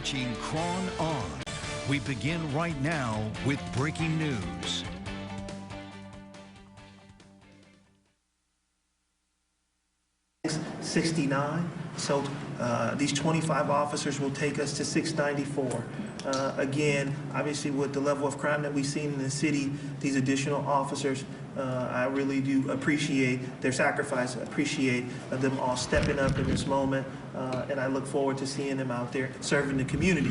watching Cron On. We begin right now with breaking news. $69. So these 25 officers will take us to 694. Again, obviously with the level of crime that we've seen in the city, these additional officers, I really do appreciate their sacrifice, appreciate them all stepping up in this moment, and I look forward to seeing them out there serving the community.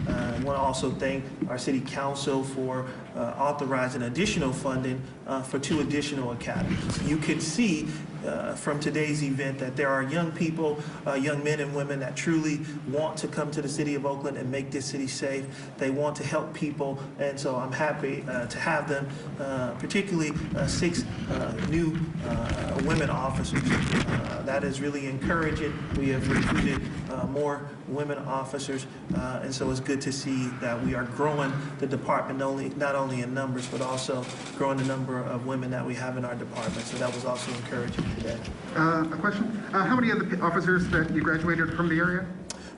I want to also thank our city council for authorizing additional funding for 2 additional academies. You can see from today's event that there are young people, young men and women that truly want to come to the city of Oakland and make this city safe. They want to help people, and so I'm happy to have them, particularly 6 new women officers. That is really encouraging. We have recruited more women officers, and so it's good to see that we are growing the department not only in numbers, but also growing the number of women that we have in our department. So that was also encouraging today. A question. How many of the officers that you graduated from the area?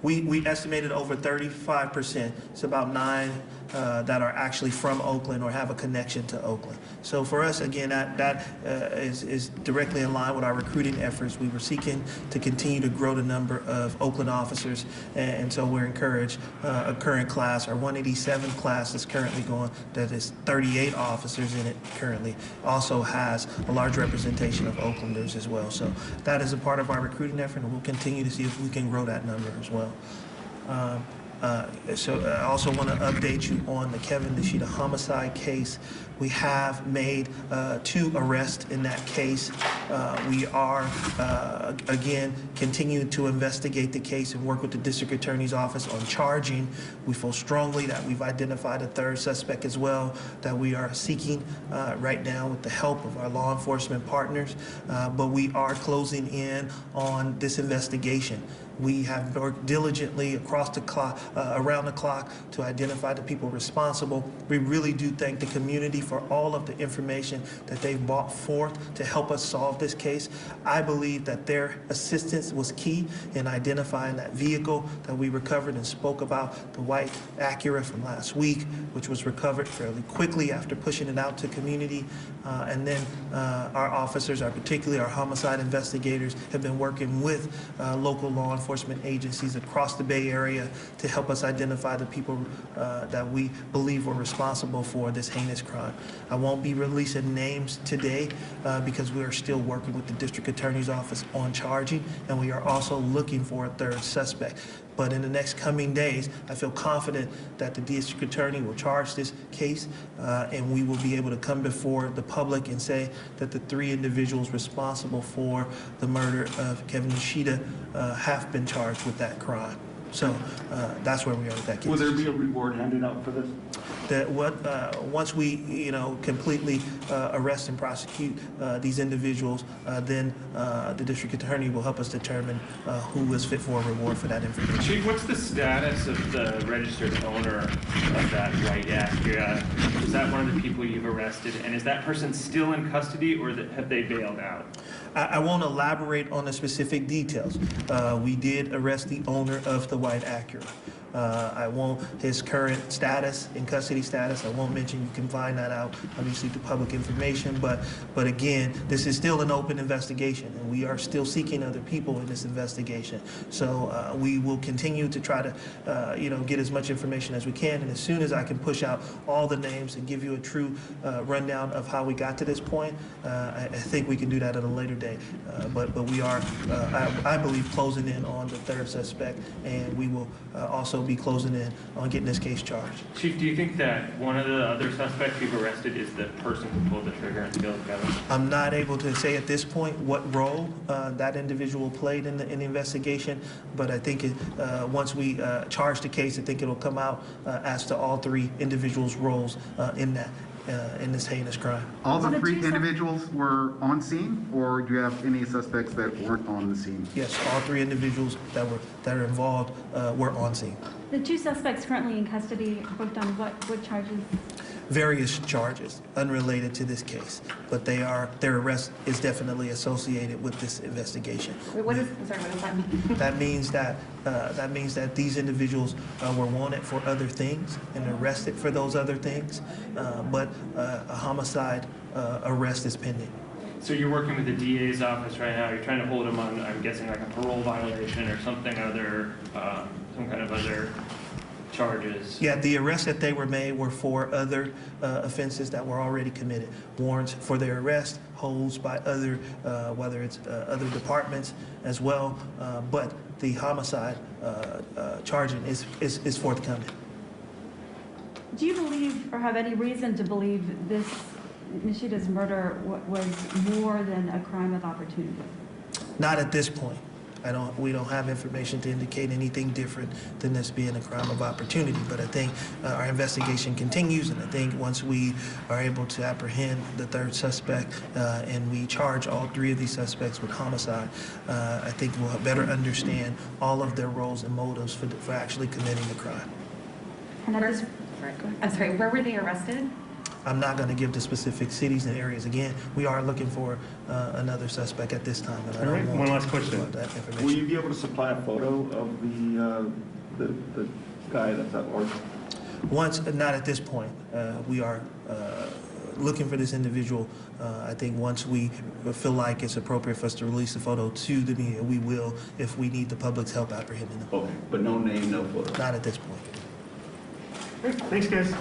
We estimated over 35%. It's about 9 that are actually from Oakland or have a connection to Oakland. So for us, again, that is directly in line with our recruiting efforts. We were seeking to continue to grow the number of Oakland officers, and so we're encouraged. A current class, our 187 class is currently going, that is 38 officers in it currently, also has a large representation of Oaklanders as well. So that is a part of our recruiting effort, and we'll continue to see if we can grow that number as well. So I also want to update you on the Kevin Nishita homicide case. We have made 2 arrests in that case. We are, again, continuing to investigate the case and work with the district attorney's office on charging. We feel strongly that we've identified a 3rd suspect as well that we are seeking right now with the help of our law enforcement partners. But we are closing in on this investigation. We have worked diligently across the clock, around the clock to identify the people responsible. We really do thank the community for all of the information that they've brought forth to help us solve this case. I believe that their assistance was key in identifying that vehicle that we recovered and spoke about, the white Acura from last week, which was recovered fairly quickly after pushing it out to community. And then our officers, particularly our homicide investigators, have been working with local law enforcement agencies across the Bay Area to help us identify the people that we believe were responsible for this heinous crime. I won't be releasing names today because we are still working with the district attorney's office on charging, and we are also looking for a 3rd suspect. But in the next coming days, I feel confident that the district attorney will charge this case, and we will be able to come before the public and say that the 3 individuals responsible for the murder of Kevin Nishita have been charged with that crime. So that's where we are with that case. Will there be a reward handed out for this? Once we, completely arrest and prosecute these individuals, then the district attorney will help us determine who is fit for a reward for that information. Chief, what's the status of the registered owner of that white Acura? Is that one of the people you've arrested, and is that person still in custody, or have they bailed out? I won't elaborate on the specific details. We did arrest the owner of the white Acura. I won't, his current status, in custody status, I won't mention. You can find that out, obviously, through public information. But again, this is still an open investigation, and we are still seeking other people in this investigation. So we will continue to try to, get as much information as we can. And as soon as I can push out all the names and give you a true rundown of how we got to this point, I think we can do that at a later date. But we are, I believe, closing in on the 3rd suspect, and we will also be closing in on getting this case charged. Chief, do you think that one of the other suspects you've arrested is the person who pulled the trigger and killed Kevin? I'm not able to say at this point what role that individual played in the investigation, but I think once we charge the case, I think it'll come out as to all 3 individuals' roles in that. In this heinous crime. All the 3 individuals were on scene, or do you have any suspects that weren't on the scene? Yes, all 3 individuals that are involved were on scene. The 2 suspects currently in custody booked on what charges? various charges unrelated to this case, but their arrest is definitely associated with this investigation. What does that mean? That means that these individuals were wanted for other things and arrested for those other things, but a homicide arrest is pending. So you're working with the DA's office right now. You're trying to hold him on, I'm guessing, like a parole violation or something other, some kind of other charges. Yeah, the arrests that they were made were for other offenses that were already committed. Warrants for their arrest, holds by other, whether it's other departments as well, but the homicide charging is forthcoming. Do you believe or have any reason to believe this Nishita's murder was more than a crime of opportunity? Not at this point. We don't have information to indicate anything different than this being a crime of opportunity, but I think our investigation continues, and I think once we are able to apprehend the third suspect and we charge all three of these suspects with homicide, I think we'll better understand all of their roles and motives for actually committing the crime. And I'm sorry, where were they arrested? I'm not going to give the specific cities and areas. Again, we are looking for another suspect at this time. And I don't want One to last talk question. about that information. Will you be able to supply a photo of the guy that's at large? Not at this point. We are looking for this individual. I think once we feel like it's appropriate for us to release the photo to the media, we will if we need the public's help apprehending them. Okay, but no name, no photo? Not at this point. Thanks, guys.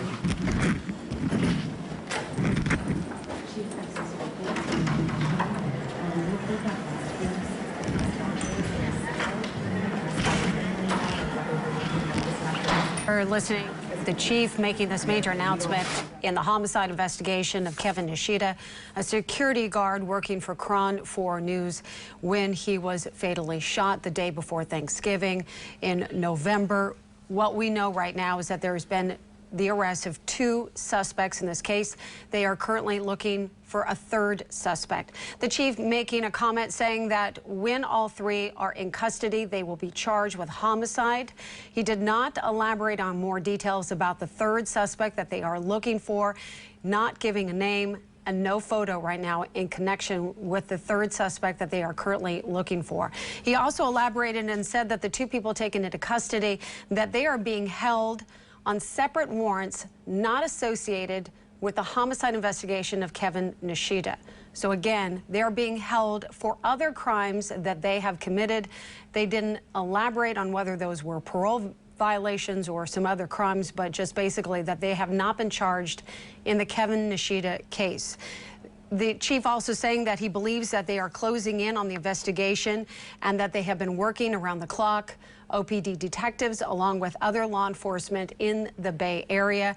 We're listening to the chief making this major announcement in the homicide investigation of Kevin Nishita, a security guard working for KRON 4 News when he was fatally shot the day before Thanksgiving in November. What we know right now is that there's been the arrest of 2 suspects in this case. They are currently looking for a 3rd suspect. The chief making a comment saying that when all 3 are in custody, they will be charged with homicide. He did not elaborate on more details about the 3rd suspect that they are looking for, not giving a name and no photo right now in connection with the 3rd suspect that they are currently looking for. He also elaborated and said that the 2 people taken into custody, that they are being held on separate warrants not associated with the homicide investigation of Kevin Nishita. So again, they're being held for other crimes that they have committed. They didn't elaborate on whether those were parole violations or some other crimes, but just basically that they have not been charged in the Kevin Nishita case. The chief also saying that he believes that they are closing in on the investigation and that they have been working around the clock. OPD detectives along with other law enforcement in the Bay Area.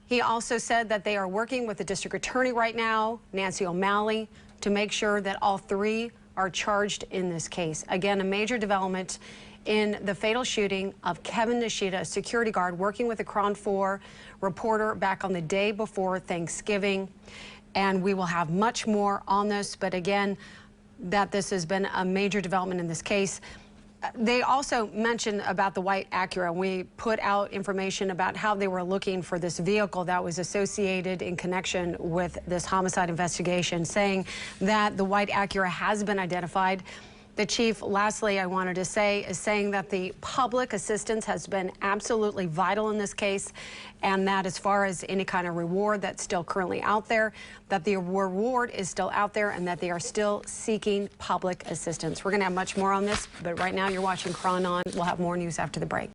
He also said that they are working with the district attorney right now, Nancy O'Malley, to make sure that all 3 are charged in this case. Again, a major development in the fatal shooting of Kevin Nishita, a security guard working with the KRON 4 reporter back on the day before Thanksgiving. And we will have much more on this, but again, that this has been a major development in this case. They also mentioned about the white Acura. We put out information about how they were looking for this vehicle that was associated in connection with this homicide investigation, saying that the white Acura has been identified. The chief, lastly, I wanted to say, is saying that the public assistance has been absolutely vital in this case, and that as far as any kind of reward that's still currently out there, that the reward is still out there and that they are still seeking public assistance. We're going to have much more on this, but right now you're watching KRON On. We'll have more news after the break.